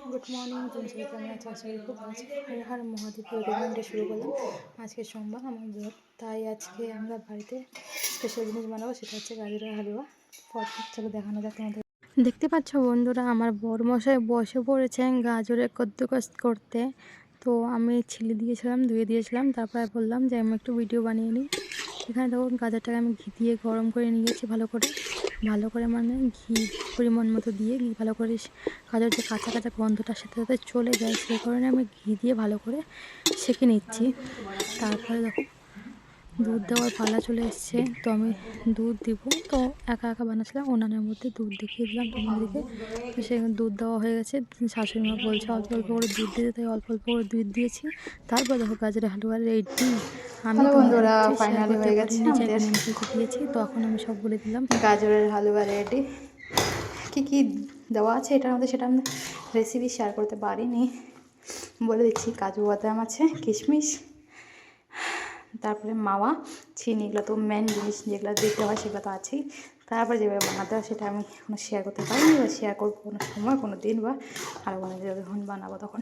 Good morning, তুমি সবাই কেমন আছো? আশা করি খুব ভালো আছো। হর হর মহাদেব রেগুলেন্টে শুরু করলাম। আজকে সোমবার, আমার ব্রত, তাই আজকে আমরা বাড়িতে স্পেশাল জিনিস বানাবো, সেটা হচ্ছে গাজরের হালুয়া। চলো দেখানো যাক তোমাদের। দেখতে পাচ্ছ বন্ধুরা, আমার বড়মশাই বসে পড়েছেন গাজরের কদ্দুকস করতে। তো আমি ছিলে দিয়েছিলাম, ধুয়ে দিয়েছিলাম, তারপরে বললাম যে আমি একটু ভিডিও বানিয়ে নিই। এখানে দেখো গাজরটাকে আমি ঘি দিয়ে গরম করে নিয়েছি ভালো করে মানে ঘি পরিমাণ মতো দিয়ে ঘি ভালো করে গাজর যে কাঁচা কাঁচা গন্ধটার সাথে সাথে চলে যায়, সেই কারণে আমি ঘি দিয়ে ভালো করে সেঁকে নিচ্ছি। তারপরে দেখো দুধ দেওয়ার পালা চলে এসছে, তো আমি দুধ দিব। তো একা একা বানাচ্ছিলাম, উনানের মধ্যে দুধ দেখিয়ে দিলাম তোমাদেরকে। তো সেখানে দুধ দেওয়া হয়ে গেছে। শাশুড়ি মা বলছে অল্প অল্প করে দুধ দিতে, তাই অল্প অল্প করে দুধ দিয়েছি। তারপর দেখো গাজরের হালুয়া রেডি। আমি বন্ধুরা, শেয়ার ফাইনালি করতে হয়ে গেছে পারিনি, আমাদের চ্যানেল থেকে দিয়েছি, তো এখন আমি সব বলে দিলাম। গাজরের হালুয়া রেডি। কি কি দেওয়া আছে এটার মধ্যে সেটা আমি রেসিপি শেয়ার করতে পারিনি, বলে দিচ্ছি। কাজু বাদাম আছে, কিশমিশ, তারপরে মাওয়া, চিনি, এগুলো তো মেন জিনিস, যেগুলো দিতে হয় সেগুলো তো আছেই। তারপরে যেভাবে বানাতে হয় সেটা আমি কোনো শেয়ার করতে পারিনি, বা শেয়ার করবো কোনো সময়, কোনো দিন, বা আরও বানাতে যখন বানাবো তখন।